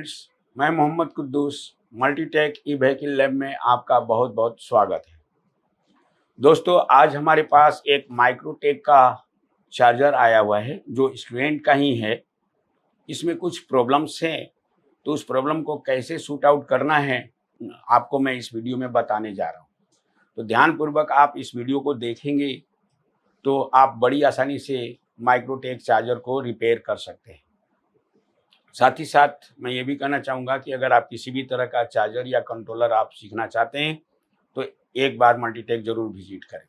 Friends, मैं Mohammad Quddus Multitech e vehicle lab में आपका बहुत बहुत स्वागत है। दोस्तों, आज हमारे पास एक माइक्रोटेक का चार्जर आया हुआ है जो स्टूडेंट का ही है। इसमें कुछ प्रॉब्लम्स हैं, तो उस प्रॉब्लम को कैसे शूट आउट करना है आपको मैं इस वीडियो में बताने जा रहा हूँ। तो ध्यानपूर्वक आप इस वीडियो को देखेंगे तो आप बड़ी आसानी से माइक्रोटेक चार्जर को रिपेयर कर सकते हैं। साथ ही साथ मैं ये भी कहना चाहूँगा कि अगर आप किसी भी तरह का चार्जर या कंट्रोलर आप सीखना चाहते हैं तो एक बार मल्टीटेक ज़रूर विजिट करें।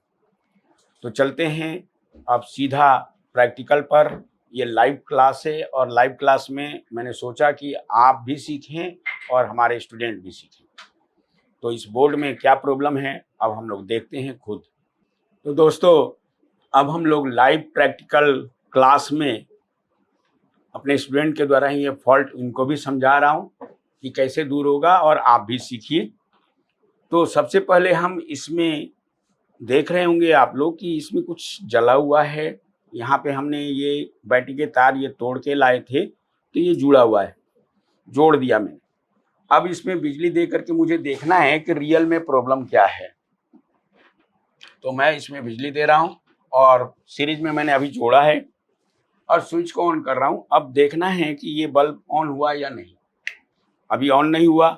तो चलते हैं अब सीधा प्रैक्टिकल पर। ये लाइव क्लास है और लाइव क्लास में मैंने सोचा कि आप भी सीखें और हमारे स्टूडेंट भी सीखें। तो इस बोर्ड में क्या प्रॉब्लम है अब हम लोग देखते हैं खुद। तो दोस्तों, अब हम लोग लाइव प्रैक्टिकल क्लास में अपने स्टूडेंट के द्वारा ही ये फॉल्ट इनको भी समझा रहा हूँ कि कैसे दूर होगा और आप भी सीखिए। तो सबसे पहले हम इसमें देख रहे होंगे आप लोग कि इसमें कुछ जला हुआ है। यहाँ पे हमने ये बैटरी के तार ये तोड़ के लाए थे तो ये जुड़ा हुआ है, जोड़ दिया मैंने। अब इसमें बिजली दे करके मुझे देखना है कि रियल में प्रॉब्लम क्या है। तो मैं इसमें बिजली दे रहा हूँ और सीरीज में मैंने अभी जोड़ा है और स्विच को ऑन कर रहा हूँ। अब देखना है कि ये बल्ब ऑन हुआ या नहीं। अभी ऑन नहीं हुआ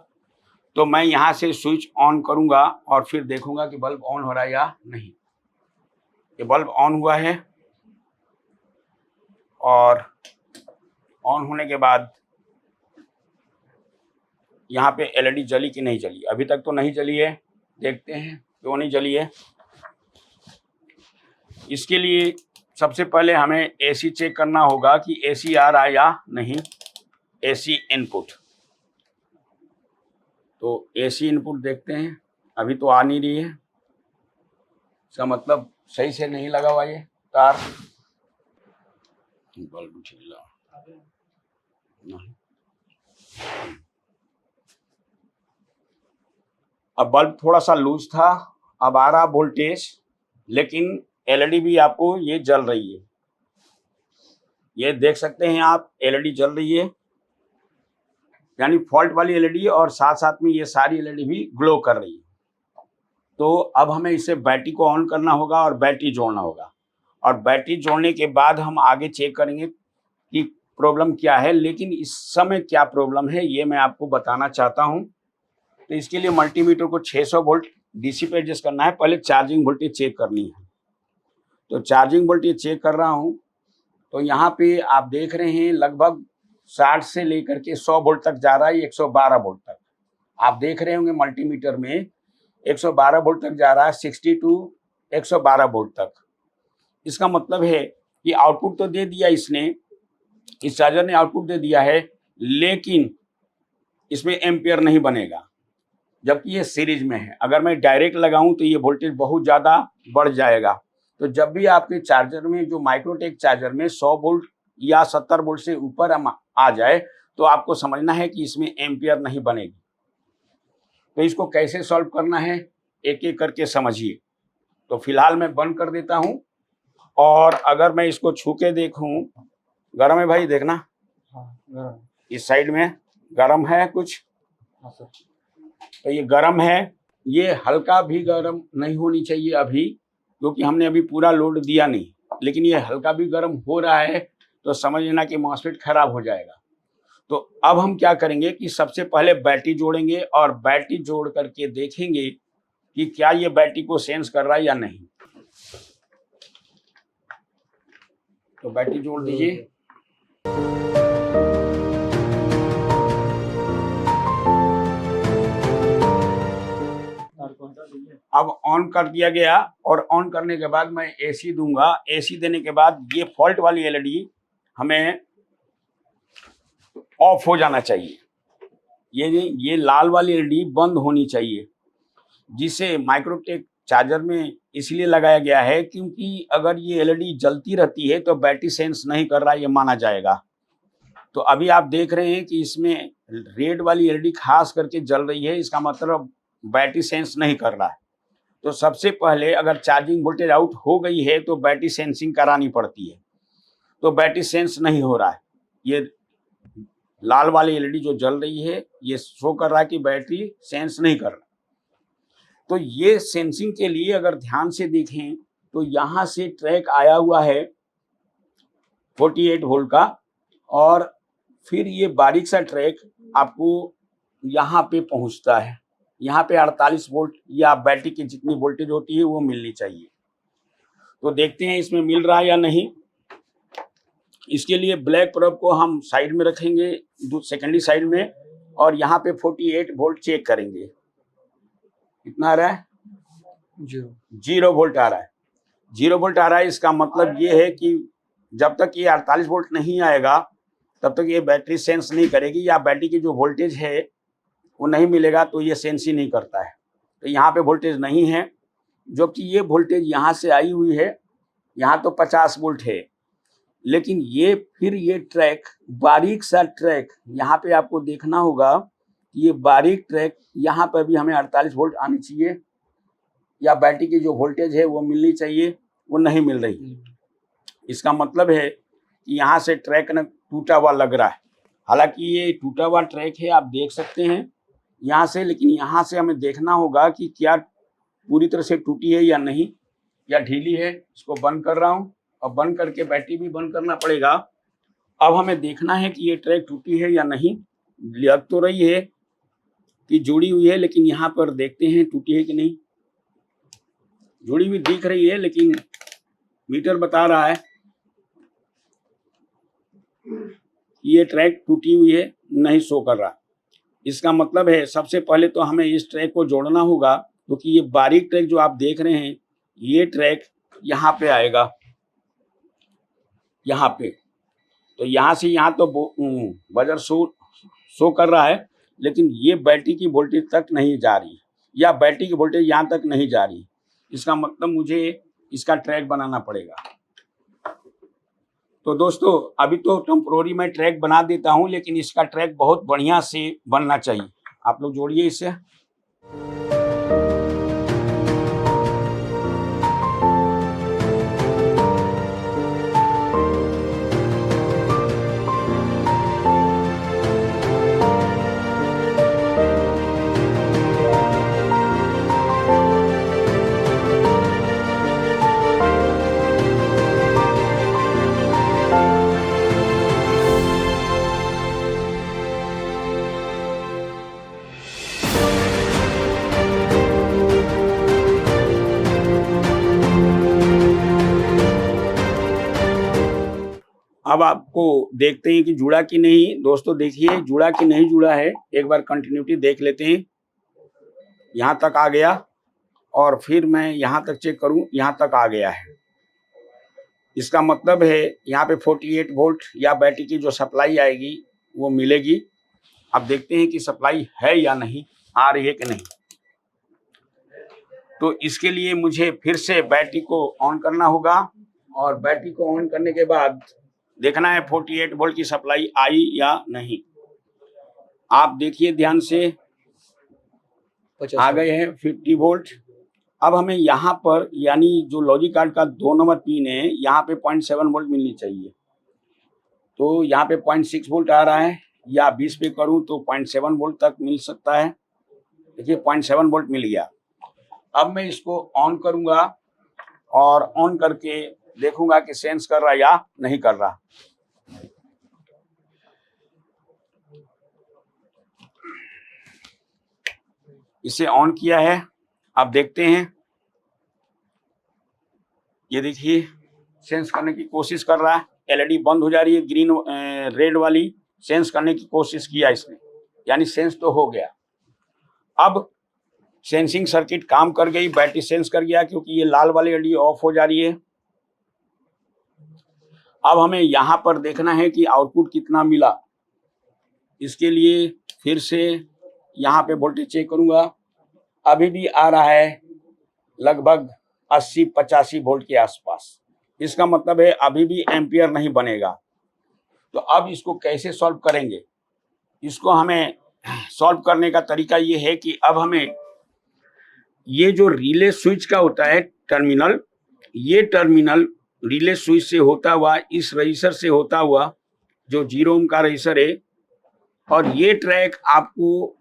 तो मैं यहाँ से स्विच ऑन करूँगा और फिर देखूँगा कि बल्ब ऑन हो रहा है या नहीं। ये बल्ब ऑन हुआ है और ऑन होने के बाद यहाँ पे एलईडी जली कि नहीं जली। अभी तक तो नहीं जली है, देखते हैं क्यों नहीं जली है। इसके लिए सबसे पहले हमें एसी चेक करना होगा कि एसी आ रहा है या नहीं। एसी इनपुट, तो एसी इनपुट देखते हैं। अभी तो आ नहीं रही है, इसका मतलब सही से नहीं लगा हुआ ये तार। बल्ब जला नहीं। अब बल्ब थोड़ा सा लूज था, अब आ रहा वोल्टेज, लेकिन एलईडी भी आपको ये जल रही है। ये देख सकते हैं आप, एलईडी जल रही है, यानी फॉल्ट वाली एलईडी, और साथ साथ में ये सारी एलईडी भी ग्लो कर रही है। तो अब हमें इसे बैटरी को ऑन करना होगा और बैटरी जोड़ना होगा, और बैटरी जोड़ने के बाद हम आगे चेक करेंगे कि प्रॉब्लम क्या है। लेकिन इस समय क्या प्रॉब्लम है ये मैं आपको बताना चाहता हूँ। तो इसके लिए मल्टीमीटर को 600 वोल्ट डीसी पे एडजस्ट करना है। पहले चार्जिंग वोल्टेज चेक करनी है। तो चार्जिंग वोल्टेज चेक कर रहा हूँ। तो यहाँ पे आप देख रहे हैं लगभग 60 से लेकर के 100 वोल्ट तक जा रहा है, 112 वोल्ट तक। आप देख रहे होंगे मल्टीमीटर में 112 वोल्ट तक जा रहा है, 60 टू 112 वोल्ट तक। इसका मतलब है कि आउटपुट तो दे दिया इसने, इस चार्जर ने आउटपुट दे दिया है, लेकिन इसमें एम्पियर नहीं बनेगा, जबकि ये सीरीज में है। अगर मैं डायरेक्ट लगाऊं तो ये वोल्टेज बहुत ज़्यादा बढ़ जाएगा। तो जब भी आपके चार्जर में, जो माइक्रोटेक चार्जर में 100 वोल्ट या 70 वोल्ट से ऊपर आ जाए तो आपको समझना है कि इसमें एम्पियर नहीं बनेगी। तो इसको कैसे सॉल्व करना है एक एक करके समझिए। तो फिलहाल मैं बंद कर देता हूँ, और अगर मैं इसको छू के देखूँ, गर्म है भाई, देखना। हाँ, इस साइड में गर्म है कुछ। हाँ सर। तो ये गर्म है, ये हल्का भी गर्म नहीं होनी चाहिए अभी, क्योंकि हमने अभी पूरा लोड दिया नहीं, लेकिन ये हल्का भी गर्म हो रहा है तो समझ लेना कि मॉसफेट खराब हो जाएगा। तो अब हम क्या करेंगे कि सबसे पहले बैटरी जोड़ेंगे और बैटरी जोड़ करके देखेंगे कि क्या ये बैटरी को सेंस कर रहा है या नहीं। तो बैटरी जोड़ दीजिए। अब ऑन कर दिया गया, और ऑन करने के बाद मैं एसी दूंगा। एसी देने के बाद ये फॉल्ट वाली एलईडी हमें ऑफ हो जाना चाहिए। ये लाल वाली एलईडी बंद होनी चाहिए, जिसे माइक्रोटेक चार्जर में इसलिए लगाया गया है क्योंकि अगर ये एलईडी जलती रहती है तो बैटरी सेंस नहीं कर रहा, ये माना जाएगा। तो अभी आप देख रहे हैं कि इसमें रेड वाली एलईडी खास करके जल रही है, इसका मतलब बैटरी सेंस नहीं कर रहा है। तो सबसे पहले अगर चार्जिंग वोल्टेज आउट हो गई है तो बैटरी सेंसिंग करानी पड़ती है। तो बैटरी सेंस नहीं हो रहा है, ये लाल वाली एलईडी जो जल रही है ये शो कर रहा है कि बैटरी सेंस नहीं कर रहा। तो ये सेंसिंग के लिए अगर ध्यान से देखें तो यहाँ से ट्रैक आया हुआ है 48 वोल्ट का, और फिर ये बारीक सा ट्रैक आपको यहाँ पे पहुँचता है। यहाँ पे 48 वोल्ट या बैटरी की जितनी वोल्टेज होती है वो मिलनी चाहिए। तो देखते हैं इसमें मिल रहा है या नहीं। इसके लिए ब्लैक प्रोब को हम साइड में रखेंगे, सेकेंडरी साइड में, और यहाँ पे 48 वोल्ट चेक करेंगे। कितना आ रहा है? 0 वोल्ट आ रहा है। 0 वोल्ट आ रहा है, इसका मतलब ये है कि जब तक ये 48 वोल्ट नहीं आएगा तब तक ये बैटरी सेंस नहीं करेगी, या बैटरी की जो वोल्टेज है वो नहीं मिलेगा तो ये सेंस ही नहीं करता है। तो यहाँ पे वोल्टेज नहीं है, जो कि ये वोल्टेज यहाँ से आई हुई है, यहाँ तो 50 वोल्ट है, लेकिन ये फिर ये ट्रैक, बारीक सा ट्रैक, यहाँ पे आपको देखना होगा ये बारीक ट्रैक, यहाँ पर भी हमें 48 वोल्ट आनी चाहिए, या बैटरी की जो वोल्टेज है वो मिलनी चाहिए, वो नहीं मिल रही। इसका मतलब है कि यहाँ से ट्रैक न टूटा हुआ लग रहा है। हालांकि ये टूटा हुआ ट्रैक है, आप देख सकते हैं यहाँ से, लेकिन यहाँ से हमें देखना होगा कि क्या पूरी तरह से टूटी है या नहीं, या ढीली है। इसको बंद कर रहा हूँ, और बंद करके बैटरी भी बंद करना पड़ेगा। अब हमें देखना है कि ये ट्रैक टूटी है या नहीं। लग तो रही है कि जुड़ी हुई है, लेकिन यहाँ पर देखते हैं टूटी है कि नहीं। जुड़ी हुई दिख रही है, लेकिन मीटर बता रहा है ये ट्रैक टूटी हुई है, नहीं शो कर रहा। इसका मतलब है सबसे पहले तो हमें इस ट्रैक को जोड़ना होगा, क्योंकि ये बारीक ट्रैक जो आप देख रहे हैं, ये ट्रैक यहाँ पे आएगा, यहाँ पे। तो यहाँ से यहाँ तो बजर शो कर रहा है, लेकिन ये बैटरी की वोल्टेज तक नहीं जा रही, या बैटरी की वोल्टेज यहाँ तक नहीं जा रही। इसका मतलब मुझे इसका ट्रैक बनाना पड़ेगा। तो दोस्तों अभी तो टेम्पोररी मैं ट्रैक बना देता हूँ, लेकिन इसका ट्रैक बहुत बढ़िया से बनना चाहिए। आप लोग जोड़िए इसे। अब आपको देखते हैं कि जुड़ा कि नहीं। दोस्तों देखिए जुड़ा कि नहीं जुड़ा है, एक बार कंटिन्यूटी देख लेते हैं। यहाँ तक आ गया, और फिर मैं यहाँ तक चेक करूँ, यहाँ तक आ गया है। इसका मतलब है यहाँ पे 48 वोल्ट या बैटरी की जो सप्लाई आएगी वो मिलेगी। अब देखते हैं कि सप्लाई है या नहीं, आ रही है कि नहीं। तो इसके लिए मुझे फिर से बैटरी को ऑन करना होगा, और बैटरी को ऑन करने के बाद देखना है 48 वोल्ट की सप्लाई आई या नहीं। आप देखिए ध्यान से, आ गए हैं 50 वोल्ट। अब हमें यहाँ पर, यानी जो लॉजिक कार्ड का 2 नंबर पिन है, यहाँ पे 0.7 वोल्ट मिलनी चाहिए। तो यहाँ पे 0.6 वोल्ट आ रहा है, या 20 पे करूँ तो 0.7 वोल्ट तक मिल सकता है। देखिए 0.7 वोल्ट मिल गया। अब मैं इसको ऑन करूँगा, और ऑन करके देखूंगा कि सेंस कर रहा या नहीं कर रहा। इसे ऑन किया है, अब देखते हैं। ये देखिए सेंस करने की कोशिश कर रहा है। एलईडी बंद हो जा रही है, ग्रीन रेड वाली। सेंस करने की कोशिश किया इसने, यानी सेंस तो हो गया। अब सेंसिंग सर्किट काम कर गई, बैटरी सेंस कर गया, क्योंकि ये लाल वाली एलईडी ऑफ हो जा रही है। अब हमें यहाँ पर देखना है कि आउटपुट कितना मिला। इसके लिए फिर से यहाँ पे वोल्टेज चेक करूँगा। अभी भी आ रहा है लगभग 80-85 वोल्ट के आसपास। इसका मतलब है अभी भी एम्पियर नहीं बनेगा। तो अब इसको कैसे सॉल्व करेंगे? इसको हमें सॉल्व करने का तरीका ये है कि अब हमें ये जो रिले स्विच का होता है टर्मिनल, ये टर्मिनल रिले स्विच से होता हुआ, इस रजिस्टर से होता हुआ, जो 0 ओम का रजिस्टर है, और ये ट्रैक आपको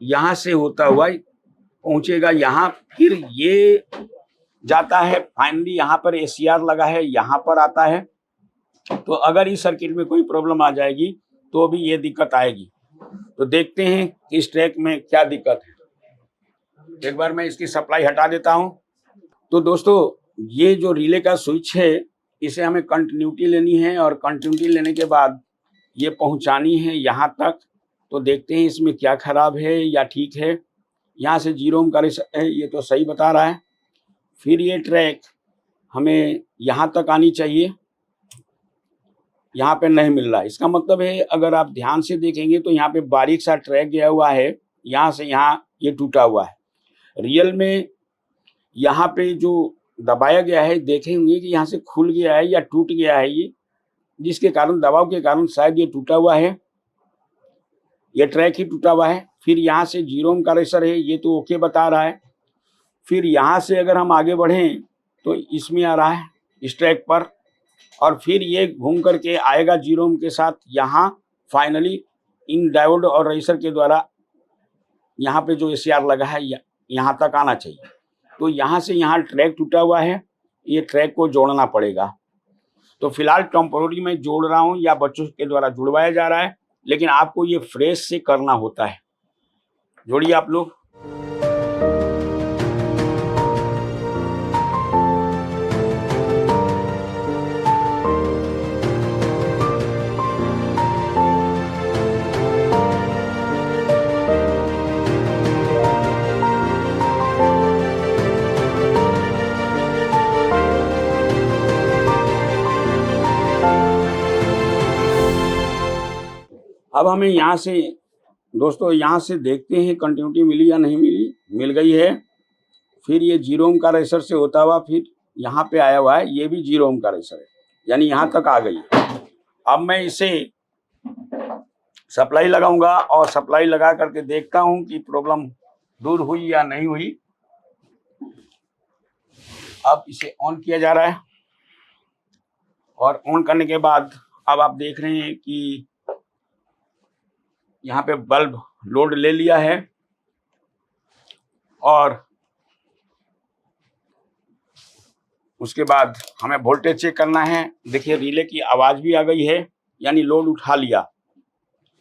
यहाँ से होता हुआ पहुंचेगा यहाँ, फिर ये जाता है फाइनली यहाँ पर एसीआर लगा है, यहाँ पर आता है। तो अगर इस सर्किट में कोई प्रॉब्लम आ जाएगी तो भी ये दिक्कत आएगी। तो देखते हैं इस ट्रैक में क्या दिक्कत है। एक बार मैं इसकी सप्लाई हटा देता हूं। तो दोस्तों ये जो रिले का स्विच है इसे हमें कंटिन्यूटी लेनी है और कंटिन्यूटी लेने के बाद ये पहुंचानी है यहाँ तक। तो देखते हैं इसमें क्या खराब है या ठीक है। यहाँ से 0 ओम का है, ये तो सही बता रहा है। फिर ये ट्रैक हमें यहाँ तक आनी चाहिए, यहाँ पे नहीं मिल रहा है। इसका मतलब है अगर आप ध्यान से देखेंगे तो यहाँ पे बारीक सा ट्रैक गया हुआ है, यहाँ से यहाँ ये टूटा हुआ है। रियल में यहाँ पे जो दबाया गया है देखेंगे कि यहाँ से खुल गया है या टूट गया है ये, जिसके कारण दबाव के कारण शायद ये टूटा हुआ है, ये ट्रैक ही टूटा हुआ है। फिर यहाँ से 0 ओम का रेसर है, ये तो ओके बता रहा है। फिर यहाँ से अगर हम आगे बढ़ें तो इसमें आ रहा है इस ट्रैक पर, और फिर ये घूम करके आएगा 0 ओम के साथ यहाँ। फाइनली इन डायोड और रेसर के द्वारा यहाँ पे जो एसीआर लगा है यहाँ तक आना चाहिए। तो यहाँ से यहाँ ट्रैक टूटा हुआ है, ये ट्रैक को जोड़ना पड़ेगा। तो फिलहाल टेम्पोररी में जोड़ रहा हूँ या बच्चों के द्वारा जुड़वाया जा रहा है, लेकिन आपको ये फ्रेश से करना होता है। जोड़िए आप लोग। अब हमें यहाँ से दोस्तों यहाँ से देखते हैं कंटिन्यूटी मिली या नहीं मिली। मिल गई है। फिर ये 0 ओम का रेसर से होता हुआ फिर यहाँ पे आया हुआ है, ये भी 0 ओम का रेसर है, यानी यहाँ तक आ गई है। अब मैं इसे सप्लाई लगाऊंगा और सप्लाई लगा करके देखता हूँ कि प्रॉब्लम दूर हुई या नहीं हुई। अब इसे ऑन किया जा रहा है और ऑन करने के बाद अब आप देख रहे हैं कि यहाँ पे बल्ब लोड ले लिया है और उसके बाद हमें वोल्टेज चेक करना है। देखिए रिले की आवाज भी आ गई है, यानी लोड उठा लिया।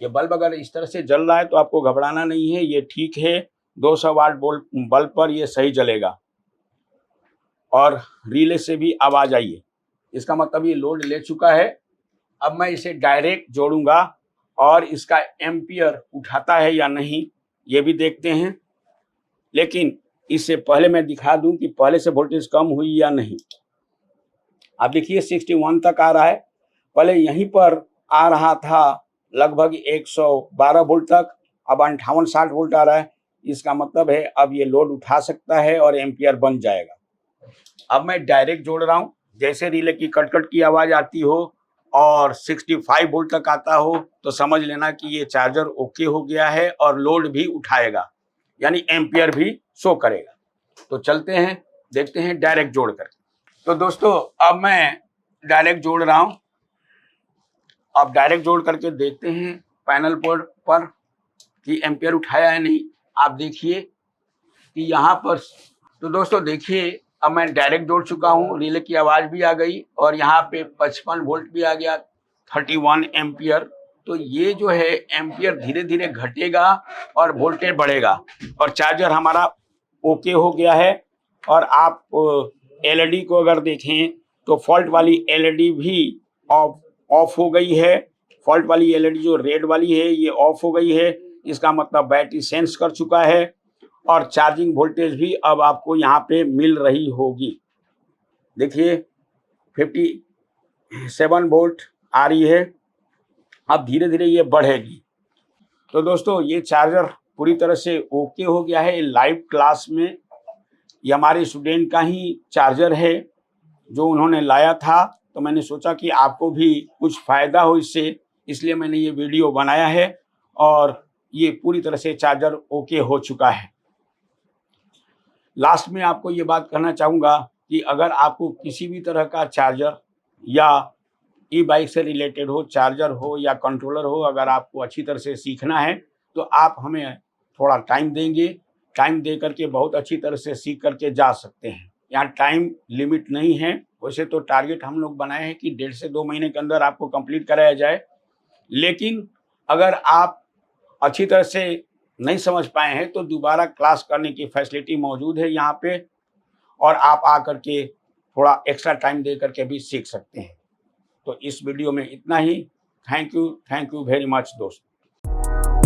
ये बल्ब अगर इस तरह से जल रहा है तो आपको घबराना नहीं है, ये ठीक है। 200 वाट बल्ब पर ये सही जलेगा और रिले से भी आवाज आई है, इसका मतलब ये लोड ले चुका है। अब मैं इसे डायरेक्ट जोड़ूंगा और इसका एम्पियर उठाता है या नहीं ये भी देखते हैं। लेकिन इससे पहले मैं दिखा दूं कि पहले से वोल्टेज कम हुई या नहीं। आप देखिए 61 तक आ रहा है, पहले यहीं पर आ रहा था लगभग 112 वोल्ट तक, अब 58-60 वोल्ट आ रहा है। इसका मतलब है अब ये लोड उठा सकता है और एम्पियर बन जाएगा। अब मैं डायरेक्ट जोड़ रहा हूँ, जैसे रिले की कटकट की आवाज आती हो और 65 वोल्ट तक आता हो तो समझ लेना कि ये चार्जर ओके हो गया है और लोड भी उठाएगा, यानी एम्पियर भी शो करेगा। तो चलते हैं, देखते हैं डायरेक्ट जोड़ कर। तो दोस्तों अब मैं डायरेक्ट जोड़ रहा हूं। अब डायरेक्ट जोड़ करके देखते हैं पैनल बोर्ड पर कि एम्पियर उठाया है नहीं। आप देखिए कि यहाँ पर, तो दोस्तों देखिए अब मैं डायरेक्ट जोड़ चुका हूँ, रिले की आवाज भी आ गई और यहाँ पे 55 वोल्ट भी आ गया, 31 एम्पियर। तो ये जो है एम्पियर धीरे धीरे घटेगा और वोल्टेज बढ़ेगा और चार्जर हमारा ओके हो गया है। और आप एलईडी को अगर देखें तो फॉल्ट वाली एलईडी भी ऑफ हो गई है। फॉल्ट वाली एलईडी जो रेड वाली है ये ऑफ हो गई है, इसका मतलब बैटरी सेंस कर चुका है और चार्जिंग वोल्टेज भी अब आपको यहाँ पे मिल रही होगी। देखिए 57 वोल्ट आ रही है, अब धीरे धीरे ये बढ़ेगी। तो दोस्तों ये चार्जर पूरी तरह से ओके हो गया है। लाइव क्लास में ये हमारे स्टूडेंट का ही चार्जर है जो उन्होंने लाया था, तो मैंने सोचा कि आपको भी कुछ फ़ायदा हो इससे, इसलिए मैंने ये वीडियो बनाया है। और ये पूरी तरह से चार्जर ओके हो चुका है। लास्ट में आपको ये बात कहना चाहूँगा कि अगर आपको किसी भी तरह का चार्जर या ई बाइक से रिलेटेड हो, चार्जर हो या कंट्रोलर हो, अगर आपको अच्छी तरह से सीखना है तो आप हमें थोड़ा टाइम देंगे, टाइम दे करके बहुत अच्छी तरह से सीख करके जा सकते हैं। यहाँ टाइम लिमिट नहीं है, वैसे तो टारगेट हम लोग बनाए हैं कि 1.5 से 2 महीने के अंदर आपको कंप्लीट कराया जाए, लेकिन अगर आप अच्छी तरह से नहीं समझ पाए हैं तो दोबारा क्लास करने की फैसिलिटी मौजूद है यहाँ पे, और आप आकर के थोड़ा एक्स्ट्रा टाइम दे करके भी सीख सकते हैं। तो इस वीडियो में इतना ही। थैंक यू वेरी मच दोस्तों।